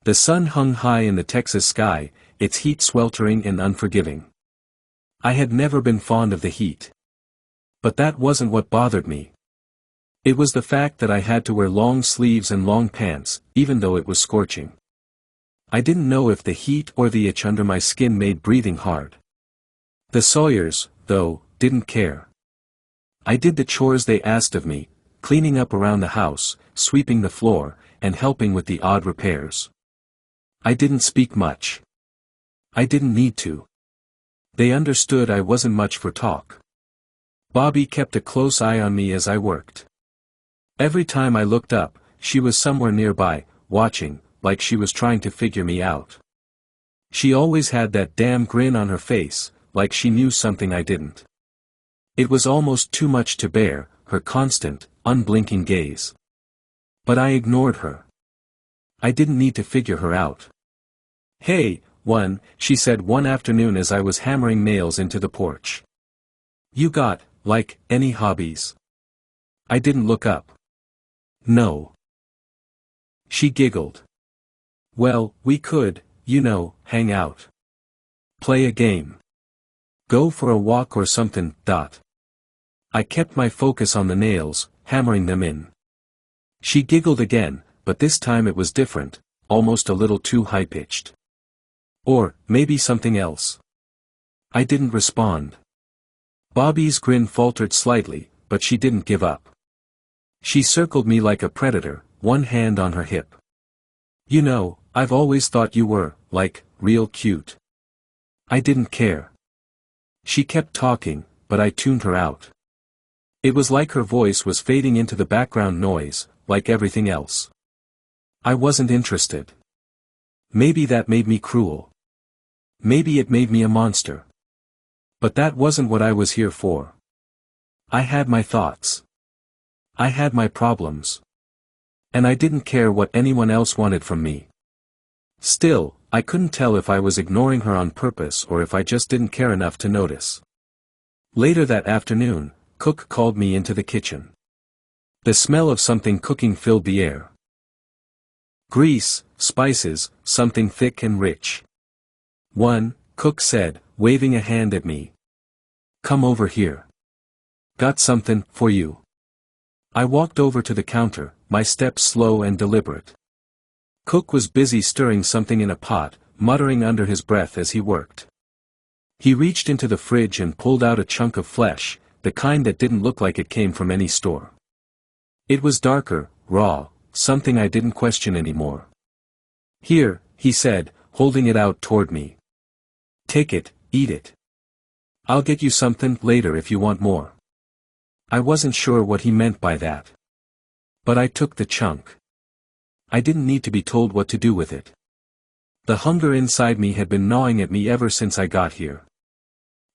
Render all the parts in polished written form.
The sun hung high in the Texas sky, its heat sweltering and unforgiving. I had never been fond of the heat. But that wasn't what bothered me. It was the fact that I had to wear long sleeves and long pants, even though it was scorching. I didn't know if the heat or the itch under my skin made breathing hard. The Sawyers, though, didn't care. I did the chores they asked of me, cleaning up around the house, sweeping the floor, and helping with the odd repairs. I didn't speak much. I didn't need to. They understood I wasn't much for talk. Babi kept a close eye on me as I worked. Every time I looked up, she was somewhere nearby, watching, like she was trying to figure me out. She always had that damn grin on her face, like she knew something I didn't. It was almost too much to bear, her constant, unblinking gaze. But I ignored her. I didn't need to figure her out. "Hey, she said one afternoon as I was hammering nails into the porch. "You got, like, any hobbies?" I didn't look up. "No." She giggled. "Well, we could, hang out. Play a game. Go for a walk or something, . I kept my focus on the nails, hammering them in. She giggled again, but this time it was different, almost a little too high-pitched. Or, maybe something else. I didn't respond. Babi's grin faltered slightly, but she didn't give up. She circled me like a predator, one hand on her hip. I've always thought you were, like, real cute." I didn't care. She kept talking, but I tuned her out. It was like her voice was fading into the background noise, like everything else. I wasn't interested. Maybe that made me cruel. Maybe it made me a monster. But that wasn't what I was here for. I had my thoughts. I had my problems. And I didn't care what anyone else wanted from me. Still, I couldn't tell if I was ignoring her on purpose or if I just didn't care enough to notice. Later that afternoon, Cook called me into the kitchen. The smell of something cooking filled the air. Grease, spices, something thick and rich. Cook said, waving a hand at me. "Come over here. Got something for you." I walked over to the counter, my steps slow and deliberate. Cook was busy stirring something in a pot, muttering under his breath as he worked. He reached into the fridge and pulled out a chunk of flesh, the kind that didn't look like it came from any store. It was darker, raw, something I didn't question anymore. "Here," he said, holding it out toward me. "Take it, eat it. I'll get you something later if you want more." I wasn't sure what he meant by that. But I took the chunk. I didn't need to be told what to do with it. The hunger inside me had been gnawing at me ever since I got here.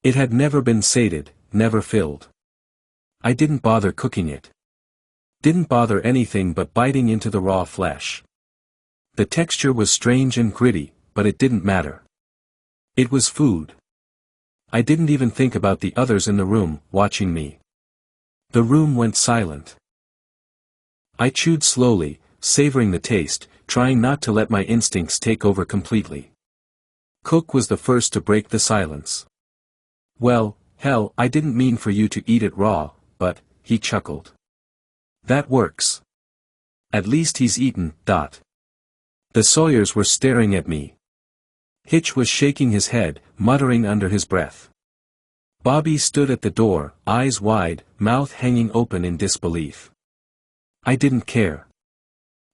It had never been sated, never filled. I didn't bother cooking it. Didn't bother anything but biting into the raw flesh. The texture was strange and gritty, but it didn't matter. It was food. I didn't even think about the others in the room, watching me. The room went silent. I chewed slowly, savoring the taste, trying not to let my instincts take over completely. Cook was the first to break the silence. "Well, hell, I didn't mean for you to eat it raw, but," he chuckled. "That works. At least he's eaten, . The Sawyers were staring at me. Hitch was shaking his head, muttering under his breath. Babi stood at the door, eyes wide, mouth hanging open in disbelief. I didn't care.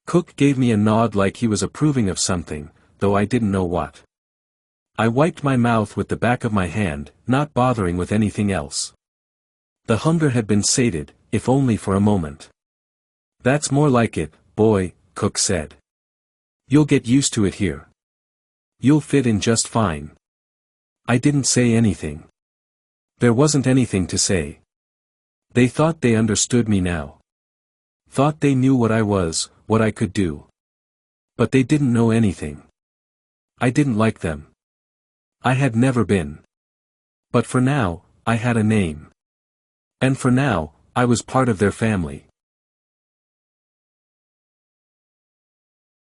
Cook gave me a nod like he was approving of something, though I didn't know what. I wiped my mouth with the back of my hand, not bothering with anything else. The hunger had been sated, if only for a moment. "That's more like it, boy," Cook said. "You'll get used to it here. You'll fit in just fine." I didn't say anything. There wasn't anything to say. They thought they understood me now. Thought they knew what I was, what I could do. But they didn't know anything. I didn't like them. I had never been. But for now, I had a name. And for now, I was part of their family.